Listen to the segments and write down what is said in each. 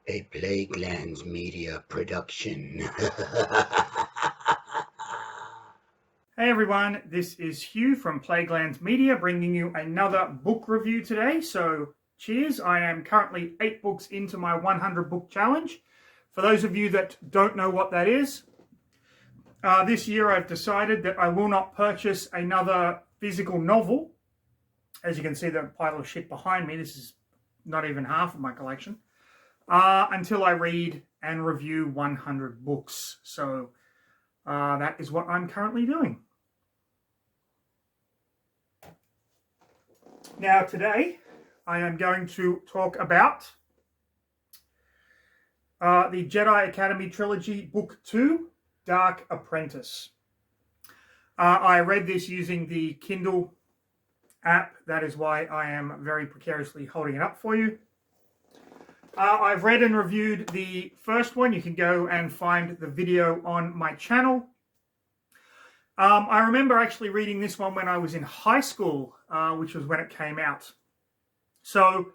A Plaguelands Media production. Hey everyone, this is Hugh from Plaguelands Media bringing you another book review today. So cheers, I am currently 8 books into my 100 book challenge. For those of you that don't know what that is, this year I've decided that I will not purchase another physical novel. As you can see, the pile of shit behind me, this is not even half of my collection, until I read and review 100 books. So that is what I'm currently doing. Now today, I am going to talk about the Jedi Academy trilogy, Book 2, Dark Apprentice. I read this using the Kindle app. That is why I am very precariously holding it up for you. I've read and reviewed the first one. You can go and find the video on my channel. I remember actually reading this one when I was in high school, which was when it came out. So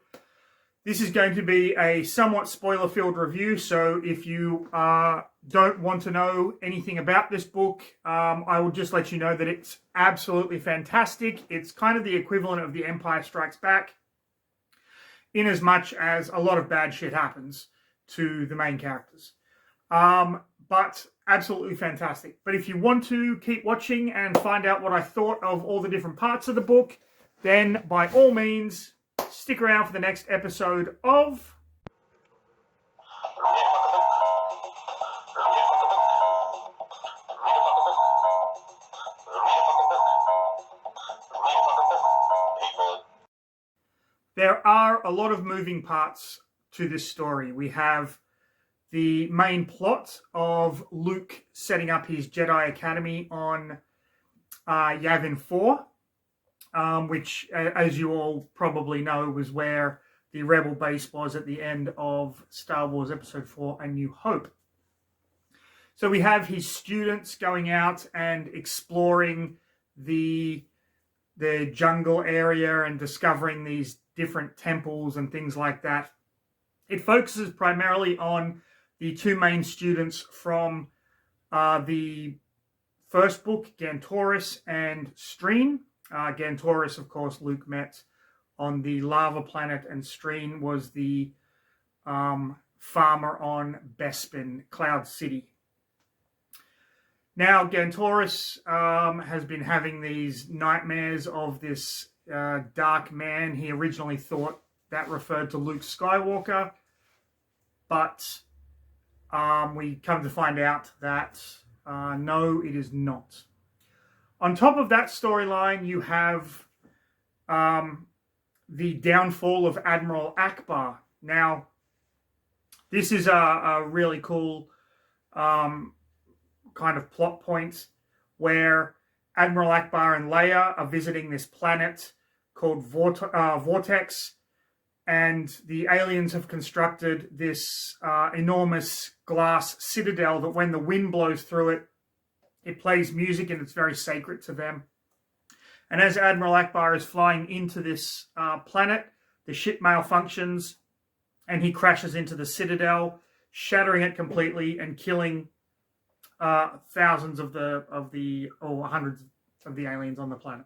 this is going to be a somewhat spoiler-filled review, so if you don't want to know anything about this book, I will just let you know that it's absolutely fantastic. It's kind of the equivalent of The Empire Strikes Back, in as much as a lot of bad shit happens to the main characters. But absolutely fantastic. But if you want to keep watching and find out what I thought of all the different parts of the book, then by all means, stick around for the next episode of There are a lot of moving parts to this story. We have the main plot of Luke setting up his Jedi Academy on Yavin 4, which, as you all probably know, was where the Rebel base was at the end of Star Wars Episode 4, A New Hope. So we have his students going out and exploring the jungle area and discovering these different temples and things like that. It focuses primarily on the two main students from the first book, Gantoris and Streen. Gantoris, of course, Luke met on the lava planet, and Streen was the farmer on Bespin, Cloud City. Now, Gantoris has been having these nightmares of this dark man. He originally thought that referred to Luke Skywalker, but we come to find out that no, it is not. On top of that storyline, you have the downfall of Admiral Akbar. Now, this is a really cool kind of plot point where Admiral Akbar and Leia are visiting this planet called Vortex, and the aliens have constructed this enormous glass citadel that when the wind blows through it, it plays music and it's very sacred to them. And as Admiral Akbar is flying into this planet, the ship malfunctions and he crashes into the citadel, shattering it completely and killing thousands or hundreds of the aliens on the planet.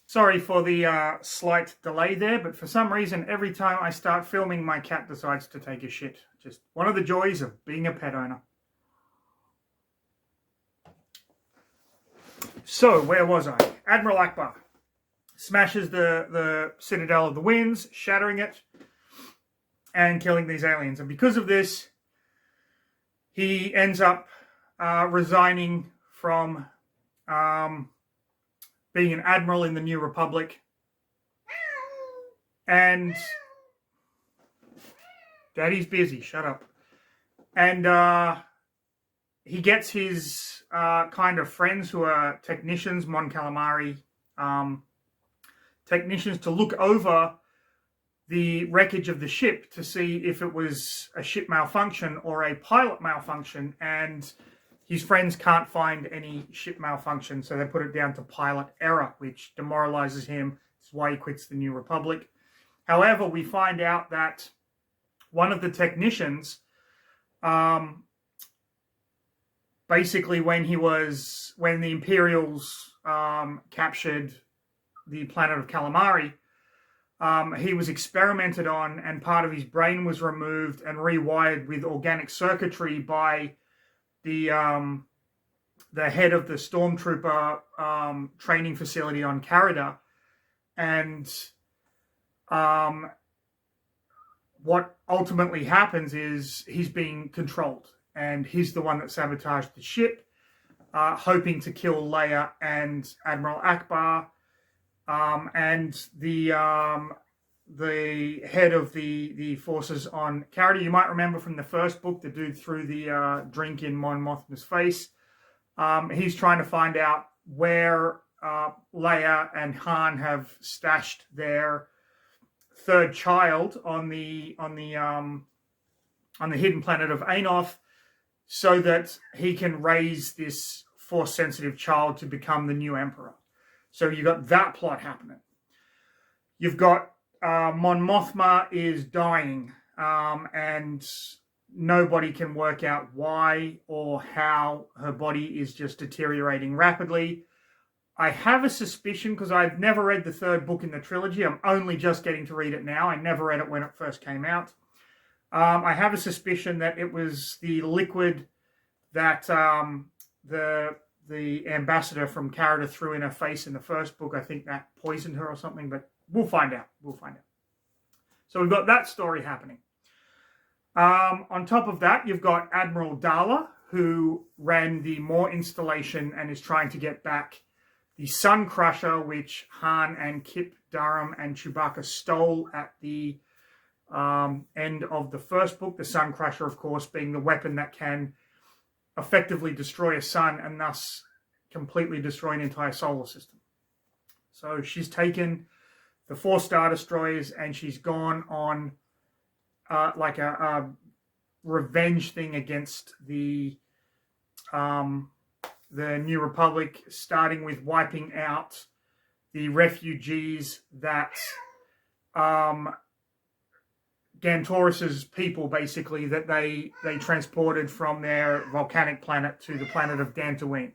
Sorry for the slight delay there, but for some reason, every time I start filming, my cat decides to take a shit. Just one of the joys of being a pet owner. So, where was I? Admiral Akbar smashes the Citadel of the Winds, shattering it, and killing these aliens. And because of this, he ends up resigning from being an admiral in the New Republic. And Daddy's busy, shut up. And he gets his kind of friends who are technicians, Mon Calamari technicians, to look over the wreckage of the ship to see if it was a ship malfunction or a pilot malfunction, and his friends can't find any ship malfunction, so they put it down to pilot error, which demoralizes him. This is why he quits the New Republic. However, we find out that one of the technicians, basically when the Imperials captured the planet of Calamari, he was experimented on, and part of his brain was removed and rewired with organic circuitry by the head of the stormtrooper training facility on Carida. And what ultimately happens is he's being controlled, and he's the one that sabotaged the ship, hoping to kill Leia and Admiral Akbar. And the head of the forces on Carida, you might remember from the first book, the dude threw the drink in Mon Mothma's face. He's trying to find out where Leia and Han have stashed their third child on the hidden planet of Anoth, so that he can raise this Force-sensitive child to become the new Emperor. So you've got that plot happening. You've got Mon Mothma is dying, and nobody can work out why or how her body is just deteriorating rapidly. I have a suspicion, because I've never read the third book in the trilogy. I'm only just getting to read it now. I never read it when it first came out. I have a suspicion that it was the liquid that the ambassador from Carida threw in her face in the first book. I think that poisoned her or something, but we'll find out. So we've got that story happening. On top of that, you've got Admiral Dala, who ran the Maw installation and is trying to get back the Sun Crusher, which Han and Kip Durham and Chewbacca stole at the end of the first book. The Sun Crusher, of course, being the weapon that can effectively destroy a sun and thus completely destroy an entire solar system. So she's taken the 4 Star Destroyers and she's gone on like a revenge thing against the New Republic, starting with wiping out the refugees that Gantorus's people, basically, that they transported from their volcanic planet to the planet of Dantooine.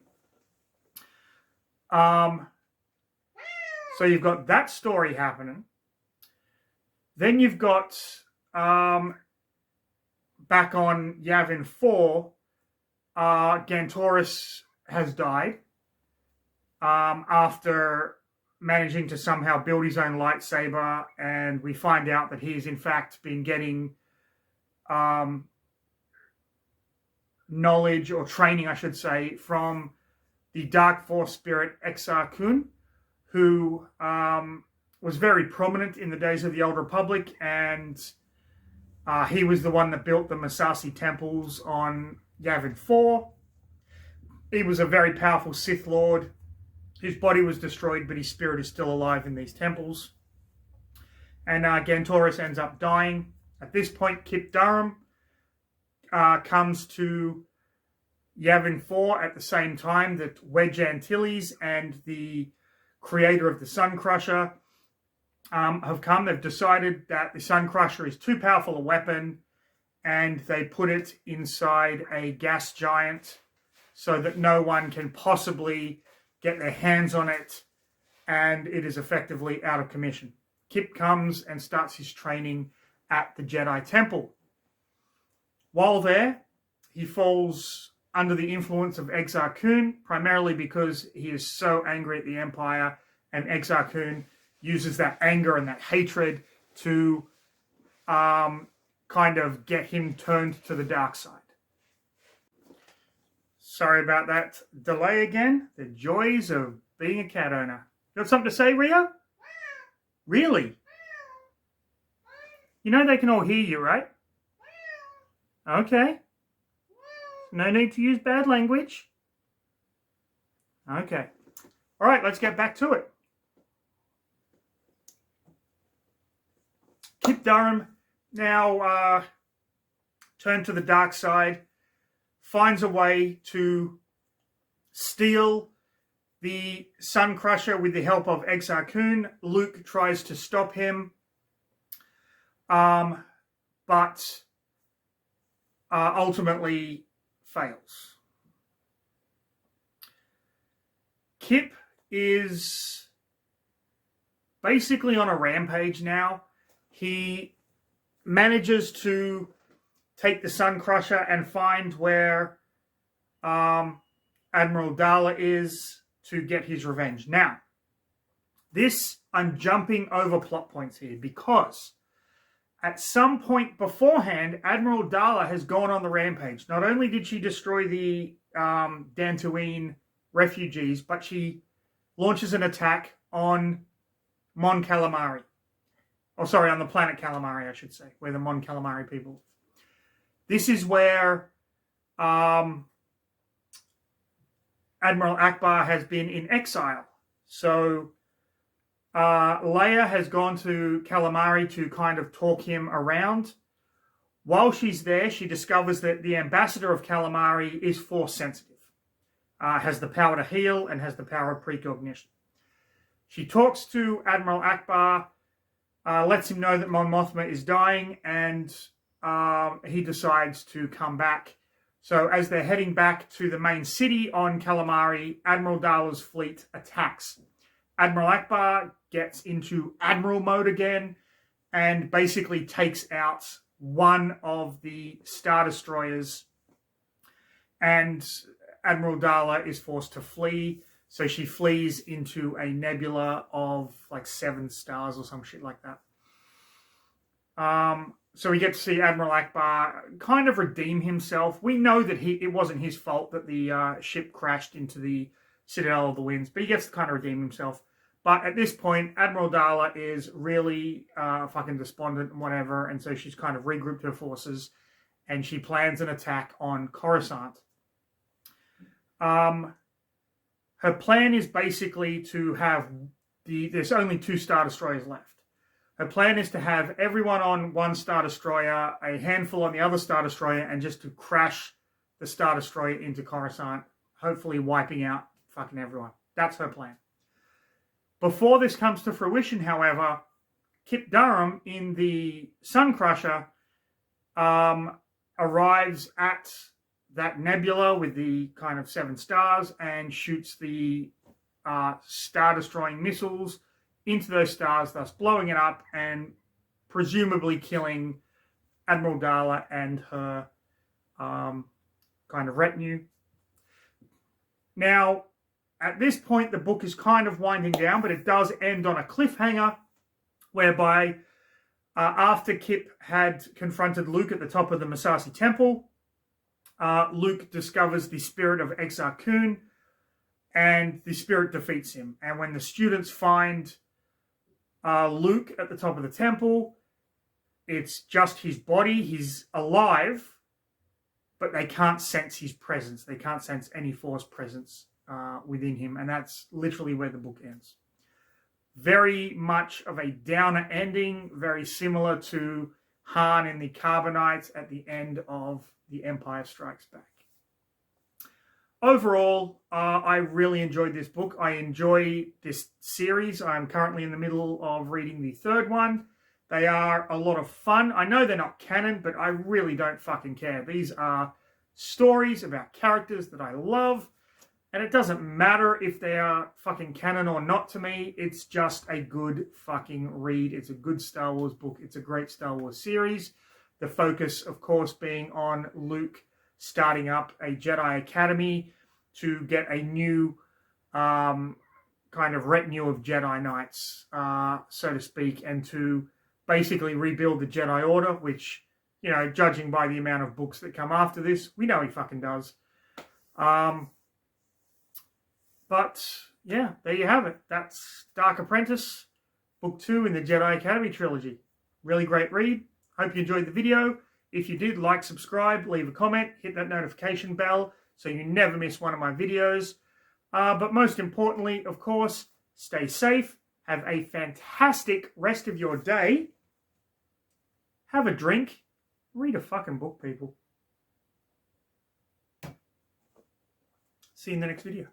So you've got that story happening. Then you've got back on Yavin 4, Gantorus has died after managing to somehow build his own lightsaber, and we find out that he's in fact been getting knowledge, or training I should say, from the Dark Force spirit Exar Kun, who was very prominent in the days of the Old Republic, and he was the one that built the Massassi temples on Yavin 4. He was a very powerful Sith Lord. His body was destroyed, but his spirit is still alive in these temples. And Gantorus ends up dying. At this point, Kip Durham comes to Yavin 4 at the same time that Wedge Antilles and the creator of the Sun Crusher have come. They've decided that the Sun Crusher is too powerful a weapon, and they put it inside a gas giant so that no one can possibly get their hands on it, and it is effectively out of commission. Kip comes and starts his training at the Jedi Temple. While there, he falls under the influence of Exar Kun, primarily because he is so angry at the Empire, and Exar Kun uses that anger and that hatred to kind of get him turned to the dark side. Sorry about that delay again. The joys of being a cat owner. You got something to say, Rio? Really? You know they can all hear you, right? Okay. No need to use bad language. Okay. All right, let's get back to it. Kip Durham now turned to the dark side, finds a way to steal the Sun Crusher with the help of Exar Kun. Luke tries to stop him, but but ultimately fails. Kip is basically on a rampage now. He manages to take the Sun Crusher and find where Admiral Dala is to get his revenge. Now, I'm jumping over plot points here because at some point beforehand, Admiral Dala has gone on the rampage. Not only did she destroy the Dantooine refugees, but she launches an attack on Mon Calamari. Oh, sorry, on the planet Calamari, I should say, where the Mon Calamari people live. This is where Admiral Akbar has been in exile. So Leia has gone to Calamari to kind of talk him around. While she's there, she discovers that the ambassador of Calamari is force sensitive, has the power to heal, and has the power of precognition. She talks to Admiral Akbar, lets him know that Mon Mothma is dying, and he decides to come back. So as they're heading back to the main city on Calamari, Admiral Dala's fleet attacks. Admiral Akbar gets into Admiral mode again and basically takes out one of the Star Destroyers, and Admiral Dala is forced to flee. So she flees into a nebula of like 7 stars or some shit like that. So we get to see Admiral Akbar kind of redeem himself. We know that it wasn't his fault that the ship crashed into the Citadel of the Winds, but he gets to kind of redeem himself. But at this point, Admiral Dala is really fucking despondent and whatever, and so she's kind of regrouped her forces, and she plans an attack on Coruscant. Her plan is basically to have there's only 2 Star Destroyers left. Her plan is to have everyone on one Star Destroyer, a handful on the other Star Destroyer, and just to crash the Star Destroyer into Coruscant, hopefully wiping out fucking everyone. That's her plan. Before this comes to fruition, however, Kip Durham in the Sun Crusher arrives at that nebula with the kind of 7 stars and shoots the star-destroying missiles into those stars, thus blowing it up and presumably killing Admiral Dala and her kind of retinue. Now, at this point, the book is kind of winding down, but it does end on a cliffhanger whereby after Kip had confronted Luke at the top of the Massassi Temple, Luke discovers the spirit of Exar Kun, and the spirit defeats him. And when the students find Luke at the top of the temple, it's just his body. He's alive, but they can't sense his presence. They can't sense any Force presence within him. And that's literally where the book ends. Very much of a downer ending, very similar to Han in the Carbonites at the end of The Empire Strikes Back. Overall, I really enjoyed this book. I enjoy this series. I'm currently in the middle of reading the 3rd one. They are a lot of fun. I know they're not canon, but I really don't fucking care. These are stories about characters that I love, and it doesn't matter if they are fucking canon or not to me. It's just a good fucking read. It's a good Star Wars book. It's a great Star Wars series. The focus, of course, being on Luke starting up a Jedi Academy to get a new kind of retinue of Jedi Knights, so to speak, and to basically rebuild the Jedi Order, which, you know, judging by the amount of books that come after this, we know he fucking does. But, yeah, there you have it. That's Dark Apprentice, Book 2 in the Jedi Academy trilogy. Really great read. Hope you enjoyed the video. If you did, like, subscribe, leave a comment, hit that notification bell so you never miss one of my videos. But most importantly, of course, stay safe. Have a fantastic rest of your day. Have a drink. Read a fucking book, people. See you in the next video.